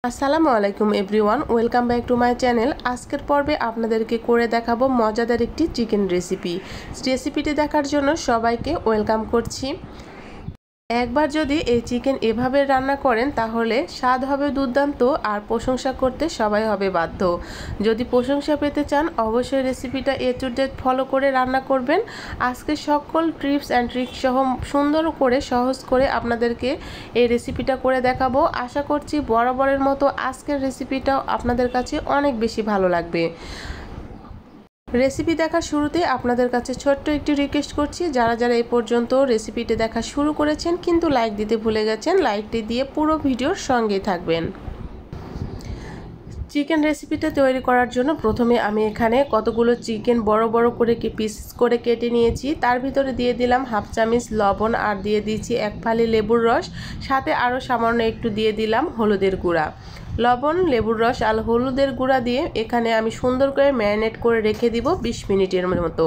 আসসালামু আলাইকুম everyone, welcome back to my channel. আজকের পর্বে আপনাদেরকে করে দেখাবো মজাদার একটি চিকেন রেসিপিটি দেখার জন্য সবাইকে ওয়েলকাম করছি। একবার যদি এই চিকেন এভাবে রান্না করেন তাহলে স্বাদ হবে দুর্দান্ত আর প্রশংসা করতে সবাই হবে বাধ্য। যদি প্রশংসা পেতে চান অবশ্যই রেসিপিটা A to Z ফলো করে রান্না করবেন। আজকে সকল টিপস অ্যান্ড ট্রিক্স সহ সুন্দর করে সহজ করে আপনাদেরকে এই রেসিপিটা করে দেখাবো। আশা করছি বরাবরের মতো আজকের রেসিপিটাও আপনাদের কাছে অনেক বেশি ভালো লাগবে। রেসিপি দেখার শুরুতে আপনাদের কাছে ছোট্ট একটি রিকোয়েস্ট করছি, যারা এই পর্যন্ত রেসিপিটি দেখা শুরু করেছেন কিন্তু লাইক দিতে ভুলে গেছেন, লাইকটি দিয়ে পুরো ভিডিওর সঙ্গেই থাকবেন। চিকেন রেসিপিটা তৈরি করার জন্য প্রথমে আমি এখানে কতগুলো চিকেন বড় বড় করে পিস করে কেটে নিয়েছি। তার ভিতরে দিয়ে দিলাম হাফ চামচ লবণ আর দিয়ে দিয়েছি 1 ফালি লেবুর রস, সাথে আরও সামান্য একটু দিয়ে দিলাম হলুদের গুঁড়া। লবণ, লেবুর রস আর হলুদের গুঁড়া দিয়ে এখানে আমি সুন্দর করে ম্যারিনেট করে রেখে দিব 20 মিনিটের মতো।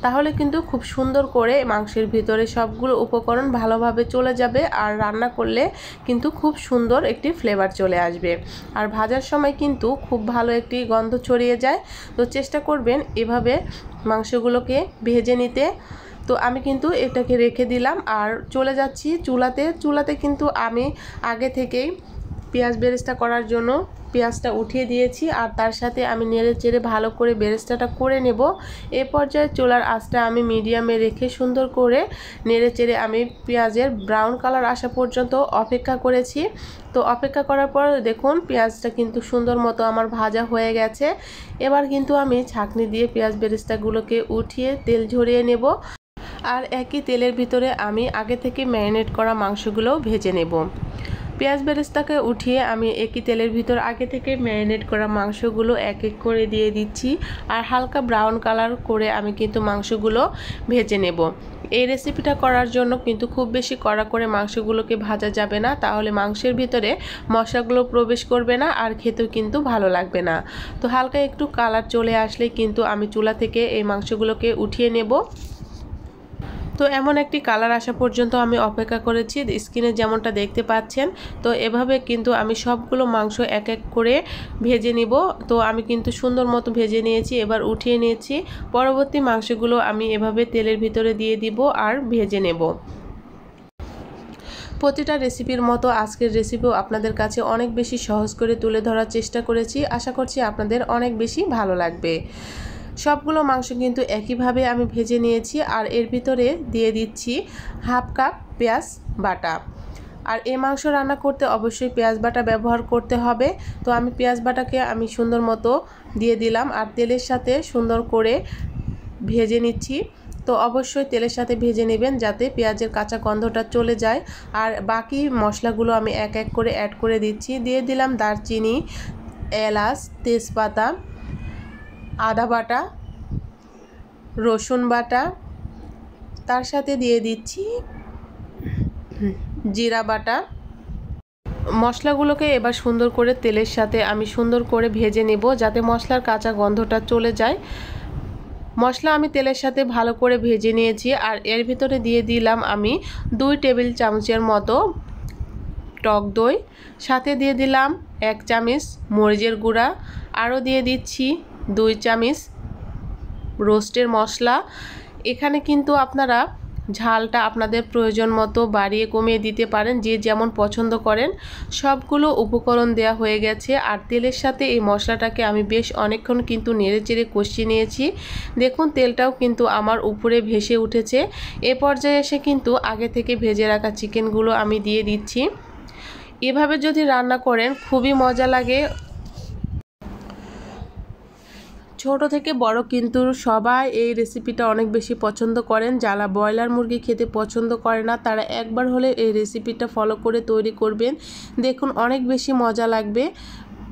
তাহলে কিন্তু খুব সুন্দর করে মাংসের ভিতরে সবগুলো উপকরণ ভালোভাবে চলে যাবে আর রান্না করলে কিন্তু খুব সুন্দর একটি ফ্লেভার চলে আসবে। আর ভাজার সময় কিন্তু খুব ভালো একটি গন্ধ ছড়িয়ে যায়। তো চেষ্টা করবেন এভাবে মাংসগুলোকে ভেজে নিতে। তো আমি কিন্তু এটাকে রেখে দিলাম আর চলে যাচ্ছি চুলাতে কিন্তু আমি আগে থেকেই পেঁয়াজ বেরেস্তা করার জন্য পেঁয়াজটা উঠিয়ে দিয়েছি আর তার সাথে আমি নেড়ে চেড়ে ভালো করে বেরেস্তাটা করে নেব। এই পর্যায়ে চুলার আঁচটা আমি মিডিয়ামে রেখে সুন্দর করে নেড়ে চেড়ে আমি পেঁয়াজের ব্রাউন কালার আসা পর্যন্ত অপেক্ষা করেছি। তো অপেক্ষা করার পর দেখুন পেঁয়াজটা কিন্তু সুন্দর মতো আমার ভাজা হয়ে গেছে। এবার কিন্তু আমি ছাঁকনি দিয়ে পেঁয়াজ বেরেস্তাগুলোকে উঠিয়ে তেল ঝরিয়ে নেব আর একই তেলের ভিতরে আমি আগে থেকে ম্যারিনেট করা মাংসগুলোও ভেজে নেব। পেঁয়াজ বেরেস্তাকে উঠিয়ে আমি একই তেলের ভিতর আগে থেকে ম্যারিনেট করা মাংসগুলো এক এক করে দিয়ে দিচ্ছি আর হালকা ব্রাউন কালার করে আমি কিন্তু মাংসগুলো ভেজে নেব। এই রেসিপিটা করার জন্য কিন্তু খুব বেশি কড়া করে মাংসগুলোকে ভাজা যাবে না, তাহলে মাংসের ভিতরে মশলাগুলো প্রবেশ করবে না আর খেতেও কিন্তু ভালো লাগবে না। তো হালকা একটু কালার চলে আসলে কিন্তু আমি চুলা থেকে এই মাংসগুলোকে উঠিয়ে নেব। তো এমন একটি কালার আসা পর্যন্ত আমি অপেক্ষা করেছি, স্ক্রিনে যেমনটা দেখতে পাচ্ছেন। তো এভাবে কিন্তু আমি সবগুলো মাংস এক এক করে ভেজে নিব। তো আমি কিন্তু সুন্দর মতো ভেজে নিয়েছি, এবার উঠিয়ে নিয়েছি। পরবর্তী মাংসগুলো আমি এভাবে তেলের ভিতরে দিয়ে দিব আর ভেজে নেব। প্রতিটা রেসিপির মতো আজকের রেসিপিও আপনাদের কাছে অনেক বেশি সহজ করে তুলে ধরার চেষ্টা করেছি। আশা করছি আপনাদের অনেক বেশি ভালো লাগবে। সবগুলো মাংস কিন্তু একইভাবে আমি ভেজে নিয়েছি আর এর ভিতরে দিয়ে দিচ্ছি হাফ কাপ পেঁয়াজ বাটা। আর এই মাংস রান্না করতে অবশ্যই পেঁয়াজ বাটা ব্যবহার করতে হবে। তো আমি পেঁয়াজ বাটাকে আমি সুন্দর মতো দিয়ে দিলাম আর তেলের সাথে সুন্দর করে ভেজে নিচ্ছি। তো অবশ্যই তেলের সাথে ভেজে নেবেন যাতে পেঁয়াজের কাঁচা গন্ধটা চলে যায়। আর বাকি মশলাগুলো আমি এক এক করে অ্যাড করে দিচ্ছি। দিয়ে দিলাম দারচিনি, এলাচ, তেজপাতা, আদা বাটা, রসুন বাটা, তার সাথে দিয়ে দিচ্ছি জিরা বাটা। মশলাগুলোকে এবার সুন্দর করে তেলের সাথে আমি সুন্দর করে ভেজে নেব যাতে মশলার কাঁচা গন্ধটা চলে যায়। মশলা আমি তেলের সাথে ভালো করে ভেজে নিয়েছি আর এর ভিতরে দিয়ে দিলাম আমি 2 টেবিল চামচের মতো টক দই, সাথে দিয়ে দিলাম 1 চামচ মরিচের গুঁড়া, আরও দিয়ে দিচ্ছি 2 চামচ রোস্টের মশলা। এখানে কিন্তু আপনারা ঝালটা আপনাদের প্রয়োজন মতো বাড়িয়ে কমিয়ে দিতে পারেন, যে যেমন পছন্দ করেন। সবগুলো উপকরণ দেয়া হয়ে গেছে আর তেলের সাথে এই মশলাটাকে আমি বেশ অনেকক্ষণ কিন্তু নেড়েচেড়ে কষিয়ে নিয়েছি। দেখুন তেলটাও কিন্তু আমার উপরে ভেসে উঠেছে। এ পর্যায়ে এসে কিন্তু আগে থেকে ভেজে রাখা চিকেনগুলো আমি দিয়ে দিচ্ছি। এভাবে যদি রান্না করেন খুবই মজা লাগে। ছোট থেকে বড় কিন্তু সবাই এই রেসিপিটা অনেক বেশি পছন্দ করেন। যারা ব্রয়লার মুরগি খেতে পছন্দ করে না তারা একবার হলে এই রেসিপিটা ফলো করে তৈরি করবেন, দেখুন অনেক বেশি মজা লাগবে।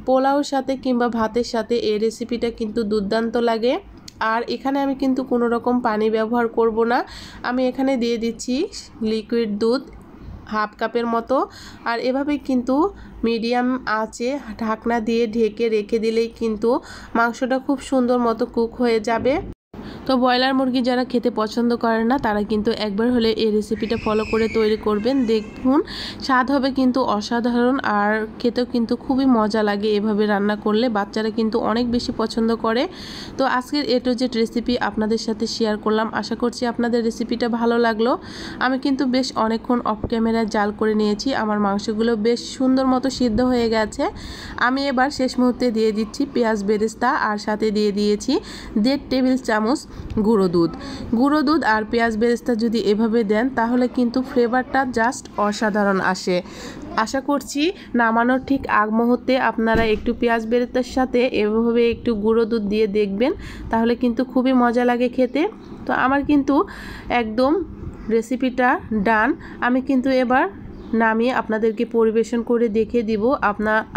পোলাওর সাথে কিংবা ভাতের সাথে এই রেসিপিটা কিন্তু দুর্দান্ত লাগে। আর এখানে আমি কিন্তু কোনো রকম পানি ব্যবহার করব না, আমি এখানে দিয়ে দিচ্ছি লিকুইড দুধ হাফ কাপের মতো। আর এভাবেই কিন্তু মিডিয়াম আঁচে ঢাকনা দিয়ে ঢেকে রেখে দিলেই কিন্তু মাংসটা খুব সুন্দর মতো কুক হয়ে যাবে। তো ব্রয়লার মুরগি যারা খেতে পছন্দ করে না তারা কিন্তু একবার হলে এই রেসিপিটা ফলো করে তৈরি করবেন, দেখুন স্বাদ হবে কিন্তু অসাধারণ আর খেতেও কিন্তু খুবই মজা লাগে। এভাবে রান্না করলে বাচ্চারা কিন্তু অনেক বেশি পছন্দ করে। তো আজকের A to Z রেসিপি আপনাদের সাথে শেয়ার করলাম, আশা করছি আপনাদের রেসিপিটা ভালো লাগলো। আমি কিন্তু বেশ অনেকক্ষণ অফ ক্যামেরায় জাল করে নিয়েছি, আমার মাংসগুলো বেশ সুন্দর মতো সিদ্ধ হয়ে গেছে। আমি এবার শেষ মুহূর্তে দিয়ে দিচ্ছি পেঁয়াজ বেরেস্তা আর সাথে দিয়ে দিয়েছি 1.5 টেবিল চামচ গুঁড়ো দুধ আর পেঁয়াজ বেরেস্তা যদি এভাবে দেন তাহলে কিন্তু ফ্লেভারটা জাস্ট অসাধারণ আসে। আশা করছি নামানোর ঠিক আগ মুহূর্তে আপনারা একটু পেঁয়াজ বেরেস্তার সাথে এভাবে একটু গুঁড়ো দুধ দিয়ে দেখবেন, তাহলে কিন্তু খুবই মজা লাগে খেতে। তো আমার কিন্তু একদম রেসিপিটা ডান। আমি কিন্তু এবার নামিয়ে আপনাদেরকে পরিবেশন করে দেখিয়ে দিব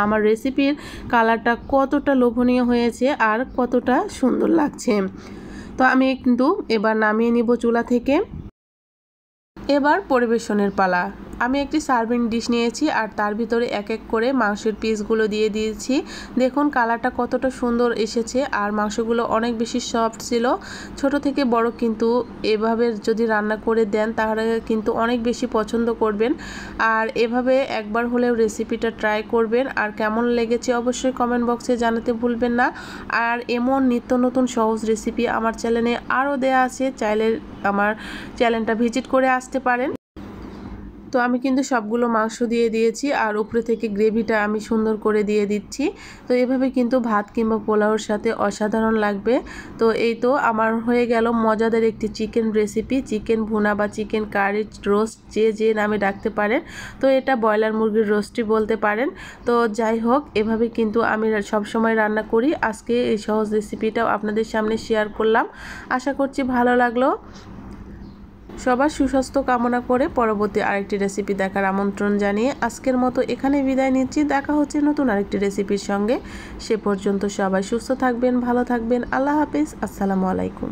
আমার রেসিপির কালারটা কতটা লোভনীয় হয়েছে আর কতটা সুন্দর লাগছে। তো আমি কিন্তু এবার নামিয়ে নিব চুলা থেকে। এবার পরিবেশনের পালা। আমি একটি সার্ভিং ডিশ নিয়েছি আর তার ভিতরে এক এক করে মাংসের পিসগুলো দিয়ে দিয়েছি। দেখুন কালারটা কতটা সুন্দর এসেছে আর মাংসগুলো অনেক বেশি সফট ছিল। ছোট থেকে বড় কিন্তু এভাবে যদি রান্না করে দেন তাহলে কিন্তু অনেক বেশি পছন্দ করবেন। আর এভাবে একবার হলেও রেসিপিটা ট্রাই করবেন আর কেমন লেগেছে অবশ্যই কমেন্ট বক্সে জানাতে ভুলবেন না। আর এমন নিত্য নতুন সহজ রেসিপি আমার চ্যানেলে আরও দেয়া আছে, চাইলে আমার চ্যানেলটা ভিজিট করে আসতে পারেন। তো আমি কিন্তু সবগুলো মাংস দিয়ে দিয়েছি আর উপরে থেকে গ্রেভিটা আমি সুন্দর করে দিয়ে দিচ্ছি। তো এভাবে কিন্তু ভাত কিংবা পোলাওর সাথে অসাধারণ লাগবে। তো এই তো আমার হয়ে গেল মজাদার একটি চিকেন রেসিপি, চিকেন ভুনা বা চিকেন কারি রোস্ট যে নামে ডাকতে পারেন। তো এটা ব্রয়লার মুরগির রোস্টই বলতে পারেন। তো যাই হোক, এভাবে কিন্তু আমি সবসময় রান্না করি। আজকে এই সহজ রেসিপিটাও আপনাদের সামনে শেয়ার করলাম, আশা করছি ভালো লাগলো। সবার সুস্বাস্থ্য কামনা করে পরবর্তী আরেকটি রেসিপি দেখার আমন্ত্রণ জানিয়ে আজকের মতো এখানে বিদায় নিচ্ছি। দেখা হচ্ছে নতুন আরেকটি রেসিপির সঙ্গে। সে পর্যন্ত সবাই সুস্থ থাকবেন, ভালো থাকবেন। আল্লাহ হাফেজ, আসসালামু আলাইকুম।